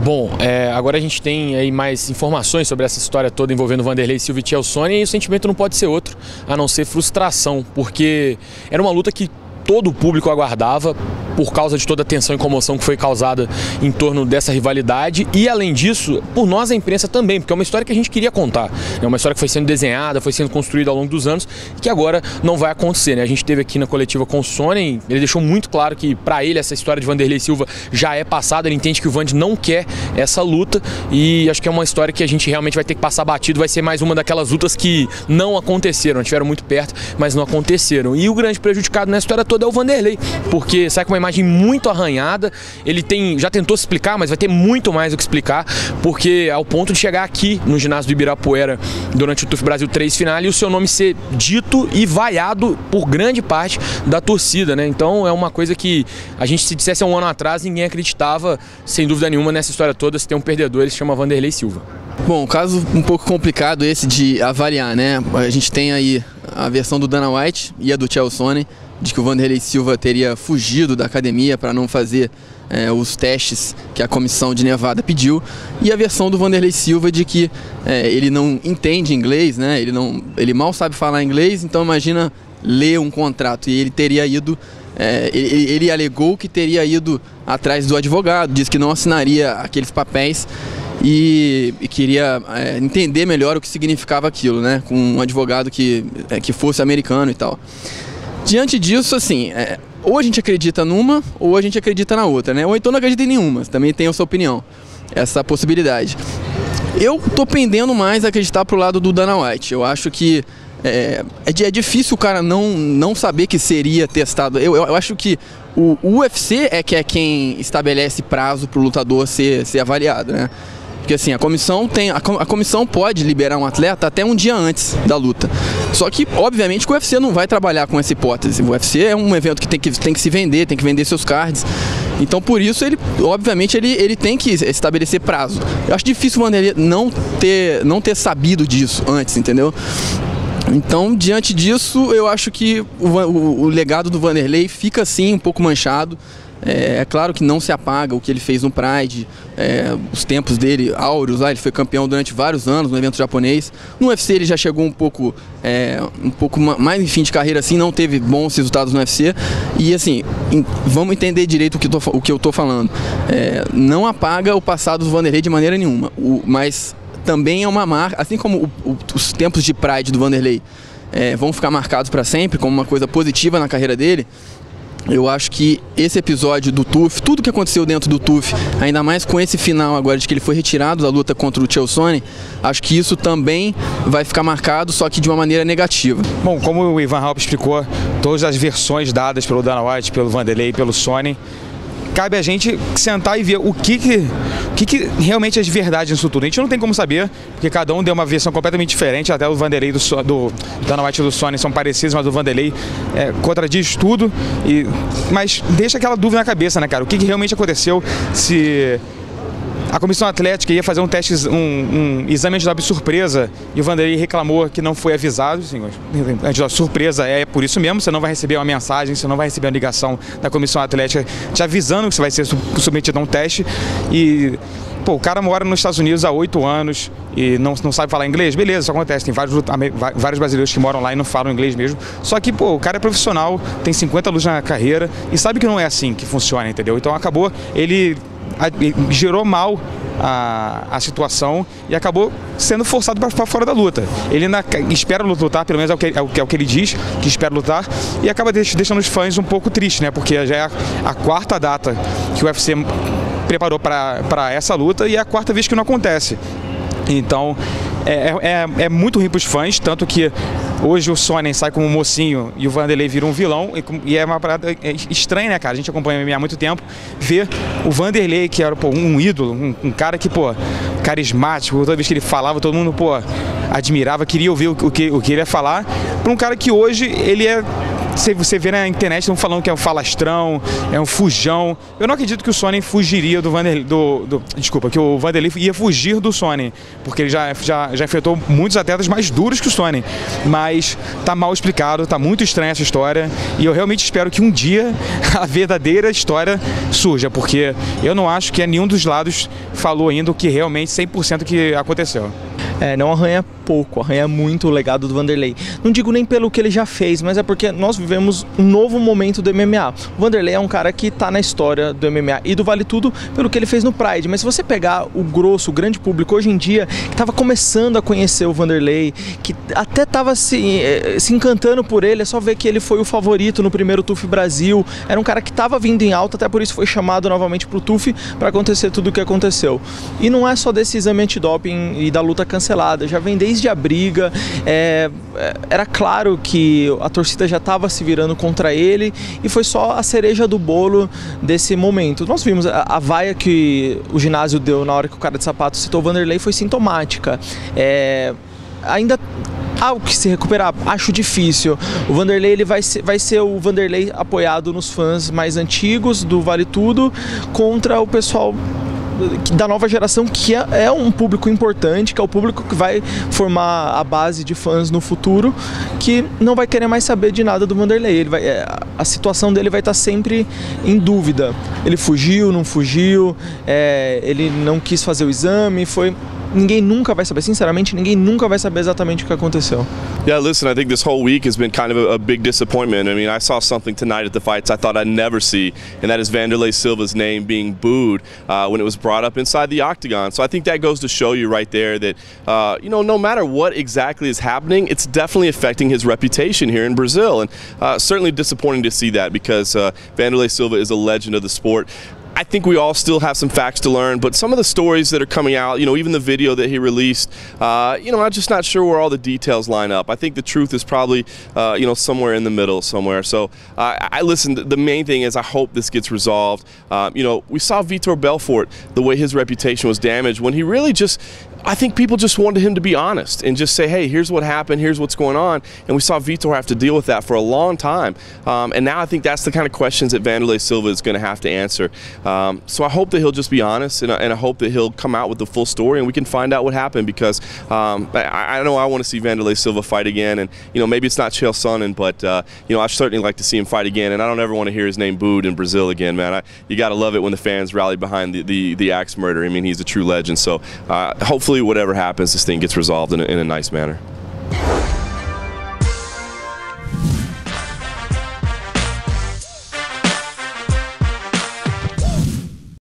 Bom, agora a gente tem aí mais informações sobre essa história toda envolvendo Wanderlei Silva e Chael Sonnen, e o sentimento não pode ser outro, a não ser frustração, porque era uma luta que todo o público aguardava por causa de toda a tensão e comoção que foi causada em torno dessa rivalidade e, além disso, por nós, a imprensa também, porque é uma história que a gente queria contar. É uma história que foi sendo desenhada, foi sendo construída ao longo dos anos e que agora não vai acontecer, né? A gente teve aqui na coletiva com o Sonnen, ele deixou muito claro que, para ele, essa história de Wanderlei Silva já é passada, ele entende que o Wandy não quer essa luta e acho que é uma história que a gente realmente vai ter que passar batido, vai ser mais uma daquelas lutas que não aconteceram, estiveram muito perto, mas não aconteceram. E o grande prejudicado nessa história toda é o Wanderlei, porque sai com uma imagem muito arranhada, ele já tentou se explicar, mas vai ter muito mais o que explicar, porque ao ponto de chegar aqui no ginásio do Ibirapuera durante o TUF Brasil 3 final e o seu nome ser dito e vaiado por grande parte da torcida, né? Então é uma coisa que a gente, se dissesse há um ano atrás, ninguém acreditava, sem dúvida nenhuma, nessa história toda. Se tem um perdedor, ele se chama Wanderlei Silva. Bom, caso um pouco complicado esse de avaliar, né? A gente tem aí a versão do Dana White e a do Chael Sonnen, de que o Wanderlei Silva teria fugido da academia para não fazer os testes que a comissão de Nevada pediu, e a versão do Wanderlei Silva de que ele não entende inglês, né? Ele mal sabe falar inglês, então imagina ler um contrato, e ele teria ido, ele alegou que teria ido atrás do advogado, disse que não assinaria aqueles papéis e queria entender melhor o que significava aquilo, né? Com um advogado que fosse americano e tal. Diante disso, assim, ou a gente acredita numa ou a gente acredita na outra, né? Ou então não acredita em nenhuma, também tem a sua opinião, essa possibilidade. Eu tô pendendo mais a acreditar pro lado do Dana White. Eu acho que é difícil o cara não saber que seria testado. Eu acho que o UFC é quem estabelece prazo pro lutador ser avaliado, né? Porque assim, a comissão pode liberar um atleta até um dia antes da luta. Só que, obviamente, que o UFC não vai trabalhar com essa hipótese. O UFC é um evento que tem que se vender, tem que vender seus cards. Então, por isso, obviamente, ele tem que estabelecer prazo. Eu acho difícil o Wanderlei não ter sabido disso antes, entendeu? Então, diante disso, eu acho que o legado do Wanderlei fica, assim, um pouco manchado. É claro que não se apaga o que ele fez no Pride, os tempos dele áureos lá, ele foi campeão durante vários anos no evento japonês. No UFC ele já chegou um pouco mais em fim de carreira, assim, não teve bons resultados no UFC. E assim, vamos entender direito o que eu tô falando. Não apaga o passado do Wanderlei de maneira nenhuma, mas também é uma marca, assim como os tempos de Pride do Wanderlei vão ficar marcados para sempre como uma coisa positiva na carreira dele. Eu acho que esse episódio do TUF, tudo que aconteceu dentro do TUF, ainda mais com esse final agora de que ele foi retirado da luta contra o Chael Sonnen, acho que isso também vai ficar marcado, só que de uma maneira negativa. Bom, como o Ivan Halpe explicou, todas as versões dadas pelo Dana White, pelo Wanderlei e pelo Sonnen, cabe a gente sentar e ver o que realmente é de verdade nisso tudo. A gente não tem como saber, porque cada um deu uma versão completamente diferente, até o Wanderlei do Dana White e do Sonnen são parecidos, mas o Wanderlei contradiz tudo, mas deixa aquela dúvida na cabeça, né, cara? O que realmente aconteceu, se a comissão atlética ia fazer um exame antidoping surpresa e o Wanderlei reclamou que não foi avisado. Assim, antidoping surpresa é por isso mesmo, você não vai receber uma mensagem, você não vai receber uma ligação da comissão atlética te avisando que você vai ser submetido a um teste. E pô, o cara mora nos Estados Unidos há 8 anos e não sabe falar inglês, beleza, isso acontece, tem vários brasileiros que moram lá e não falam inglês mesmo. Só que, pô, o cara é profissional, tem 50 lutas na carreira e sabe que não é assim que funciona, entendeu? Então acabou, ele gerou mal a situação e acabou sendo forçado para fora da luta. Ele ainda espera lutar, pelo menos é o que ele diz, que espera lutar, e acaba deixando os fãs um pouco tristes, né? Porque já é a 4ª data que o UFC preparou para essa luta e é a 4ª vez que não acontece. Então é muito ruim para os fãs, tanto que hoje o Sonnen sai como um mocinho e o Wanderlei vira um vilão, e é uma parada estranha, né, cara? A gente acompanha o MMA há muito tempo, ver o Wanderlei, que era um ídolo, um cara que, pô, carismático, toda vez que ele falava, todo mundo, pô, admirava, queria ouvir o que ele ia falar, para um cara que hoje ele é você vê na internet, estão falando que é um falastrão, é um fujão. Eu não acredito que o Sonnen fugiria do Vanderlei, desculpa, que o Vanderlei ia fugir do Sonnen, porque ele já enfrentou muitos atletas mais duros que o Sonnen. Mas tá mal explicado, tá muito estranha essa história, e eu realmente espero que um dia a verdadeira história surja, porque eu não acho que nenhum dos lados falou ainda o que realmente 100% que aconteceu. Não arranha pouco, arranha muito o legado do Vanderlei. Não digo nem pelo que ele já fez, mas é porque nós vivemos um novo momento do MMA. O Vanderlei é um cara que está na história do MMA e do Vale Tudo pelo que ele fez no Pride. Mas se você pegar o grosso, o grande público hoje em dia, que estava começando a conhecer o Vanderlei, que até estava se encantando por ele, é só ver que ele foi o favorito no primeiro TUF Brasil. Era um cara que estava vindo em alta, até por isso foi chamado novamente para o TUF para acontecer tudo o que aconteceu. E não é só desse exame antidoping e da luta cancelada, já vem desde a briga. Era claro que a torcida já estava se virando contra ele e foi só a cereja do bolo desse momento. Nós vimos a vaia que o ginásio deu na hora que o cara de sapato citou o Vanderlei foi sintomática. Ainda há o que se recuperar, acho difícil. O Vanderlei ele vai ser o Vanderlei apoiado nos fãs mais antigos do Vale Tudo contra o pessoal da nova geração, que é um público importante, que é o público que vai formar a base de fãs no futuro, que não vai querer mais saber de nada do Vanderlei. A situação dele vai estar sempre em dúvida. Ele fugiu, não fugiu, ele não quis fazer o exame, ninguém nunca vai saber, sinceramente, ninguém nunca vai saber exatamente o que aconteceu. Yeah, listen, I think this whole week has been kind of a big disappointment. I mean, I saw something tonight at the fights I thought I'd never see, and that is Vanderlei Silva's name being booed when it was brought up inside the octagon. So I think that goes to show you right there that, no matter what exactly is happening, it's definitely affecting his reputation here in Brazil. And certainly disappointing to see that because Vanderlei Silva is a legend of the sport. I think we all still have some facts to learn, but some of the stories that are coming out, even the video that he released, I'm just not sure where all the details line up. I think the truth is probably, somewhere in the middle somewhere. So I listen, the main thing is I hope this gets resolved. We saw Vitor Belfort, the way his reputation was damaged when he really I think people just wanted him to be honest and just say, hey, here's what happened, here's what's going on. And we saw Vitor have to deal with that for a long time. And now I think that's the kind of questions that Vanderlei Silva is going to have to answer. So I hope that he'll just be honest, and I hope that he'll come out with the full story and we can find out what happened, because I know I want to see Vanderlei Silva fight again. And, maybe it's not Chael Sonnen, but, I'd certainly like to see him fight again. And I don't ever want to hear his name booed in Brazil again, man. You got to love it when the fans rally behind the axe murder. I mean, he's a true legend. So hopefully whatever happens, this thing gets resolved in a nice manner.